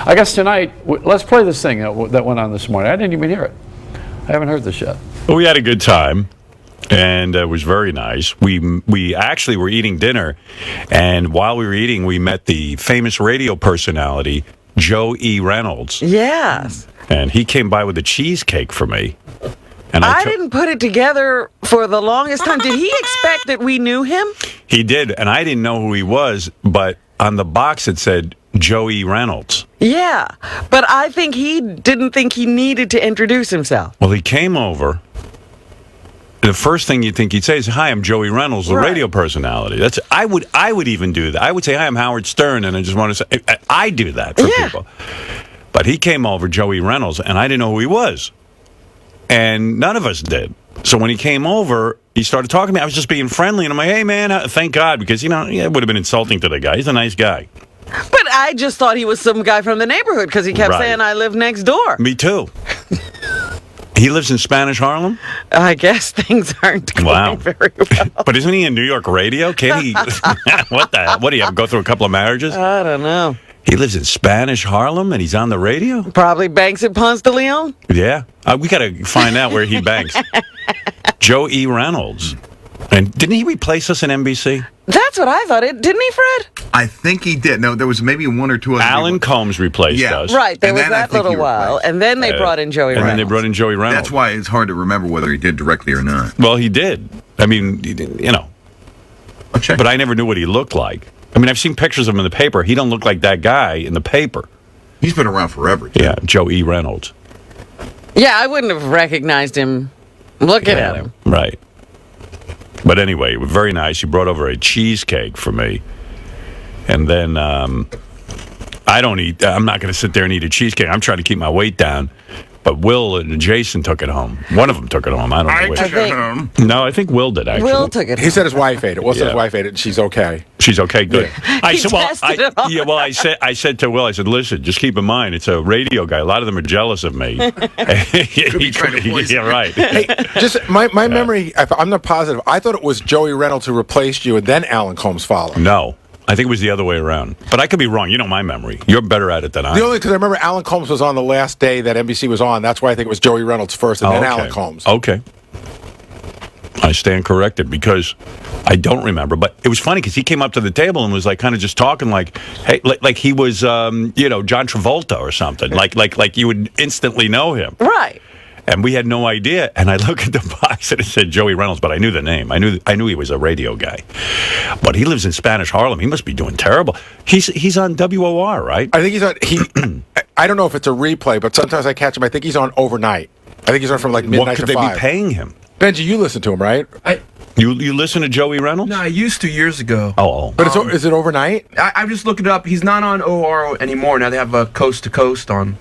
I guess tonight, let's play this thing that went on this morning. I didn't even hear it. I haven't heard this yet. Well, we had a good time, and it was very nice. We actually were eating dinner, and while we were eating, we met the famous radio personality, Joey Reynolds. Yes. And he came by with a cheesecake for me. And I didn't put it together for the longest time. Did he expect that we knew him? He did, and I didn't know who he was, but on the box it said Joey Reynolds. Yeah, but I think he didn't think he needed to introduce himself. Well, he came over. The first thing you'd think he'd say is, "Hi, I'm Joey Reynolds, the radio personality." I would even do that. I would say, "Hi, I'm Howard Stern," and I just want to say, I do that for people. But he came over, Joey Reynolds, and I didn't know who he was. And none of us did. So when he came over, he started talking to me. I was just being friendly, and I'm like, "Hey, man, thank God," because, it would have been insulting to the guy. He's a nice guy. But I just thought he was some guy from the neighborhood because he kept saying, "I live next door." Me too. He lives in Spanish Harlem? I guess things aren't going very well. But isn't he in New York radio? Can he? What the hell? What do you have, go through a couple of marriages? I don't know. He lives in Spanish Harlem, and he's on the radio? Probably banks at Ponce de Leon. Yeah. We got to find out where he banks. Joey Reynolds. And didn't he replace us in NBC? That's what I thought. Didn't he, Fred? I think he did. No, there was maybe one or two other Alan people. Combs replaced us. Right. There And was then I that think little he while. replaced. And then they brought in Joey Reynolds. And then they brought in Joey Reynolds. That's why it's hard to remember whether he did directly or not. Well, he did. I mean, I'll check. But I never knew what he looked like. I mean, I've seen pictures of him in the paper. He don't look like that guy in the paper. He's been around forever. Too. Yeah, Joey Reynolds. Yeah, I wouldn't have recognized him looking at him. Right. But anyway, it was very nice. He brought over a cheesecake for me. And then I'm not going to sit there and eat a cheesecake. I'm trying to keep my weight down. But Will and Jason took it home. One of them took it home. I don't know which. I took it home. No, I think Will did, actually. Will took it. He said his wife ate it. Will said his wife ate it, and she's okay. She's okay, good. I said, I said to Will, I said, listen, just keep in mind, it's a radio guy. A lot of them are jealous of me. Yeah, right. Hey, just my memory, I'm not positive. I thought it was Joey Reynolds who replaced you, and then Alan Combs followed. No. I think it was the other way around. But I could be wrong. You know my memory. You're better at it than I am. The only because I remember Alan Combs was on the last day that NBC was on. That's why I think it was Joey Reynolds first, and then Alan Combs. Okay. I stand corrected because I don't remember. But it was funny because he came up to the table and was like kind of just talking like, hey, like he was, John Travolta or something. like you would instantly know him. Right. And we had no idea. And I look at the box and it said Joey Reynolds, but I knew the name. I knew he was a radio guy. But he lives in Spanish Harlem. He must be doing terrible. He's on WOR, right? I think he's on. I don't know if it's a replay, but sometimes I catch him. I think he's on overnight. I think he's on from like midnight to 5. What could they be paying him? Benji, you listen to him, right? You listen to Joey Reynolds? No, I used to years ago. Oh. But is it overnight? I just looked it up. He's not on OR anymore. Now they have a Coast to Coast on.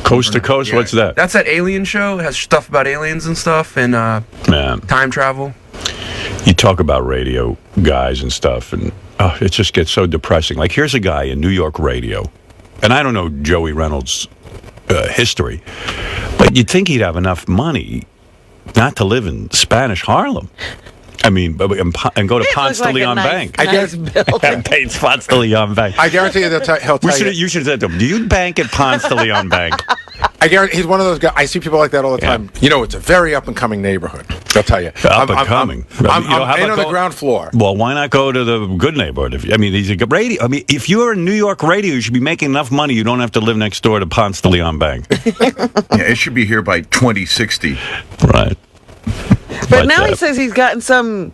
Coast to Coast? Yeah. What's that? That's that alien show. It has stuff about aliens and stuff and time travel. You talk about radio guys and stuff, and it just gets so depressing. Like, here's a guy in New York radio, and I don't know Joey Reynolds' history, but you'd think he'd have enough money not to live in Spanish Harlem. I mean, and go to Ponce de Leon Bank. I guess Paid Ponce de Leon Bank. I guarantee you he'll tell you. You should have said to him, do you bank at Ponce de Leon Bank? I guarantee he's one of those guys. I see people like that all the time. It's a very up and coming neighborhood. I'll tell you. Up and coming. I'm on the ground floor. Well, why not go to the good neighborhood? He's a good radio. I mean, if you're in New York radio, you should be making enough money. You don't have to live next door to Ponce de Leon Bank. Yeah, it should be here by 2060. Right. But now he says he's gotten some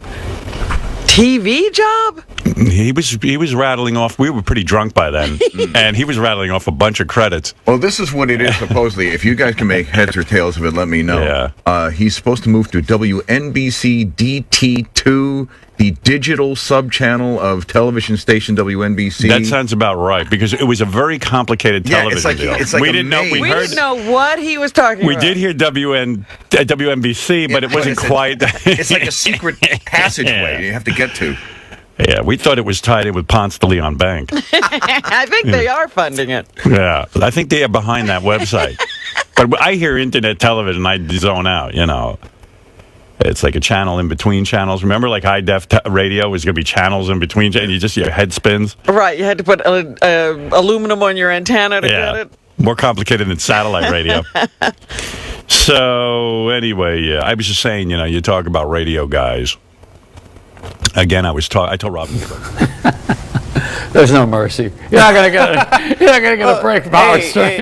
TV job? He was rattling off. We were pretty drunk by then, and he was rattling off a bunch of credits. Well, this is what it is supposedly. If you guys can make heads or tails of it, let me know. Yeah. He's supposed to move to WNBC DT2, the digital sub-channel of television station WNBC. That sounds about right, because it was a very complicated television deal. It's like we a didn't know. maze. We didn't know what he was talking We about. did hear WNBC, but it wasn't quite. It's like a secret passageway you have to get to. Yeah, we thought it was tied in with Ponce de Leon Bank. I think they are funding it. Yeah, I think they are behind that website. But I hear internet television, I zone out, It's like a channel in between channels. Remember, like high def radio was going to be channels in between, and your head spins. Right, you had to put aluminum on your antenna to get it. More complicated than satellite radio. So anyway, I was just saying, you talk about radio guys. Again, I told Robin. There's no mercy. You're not gonna get a break from Howard Stern.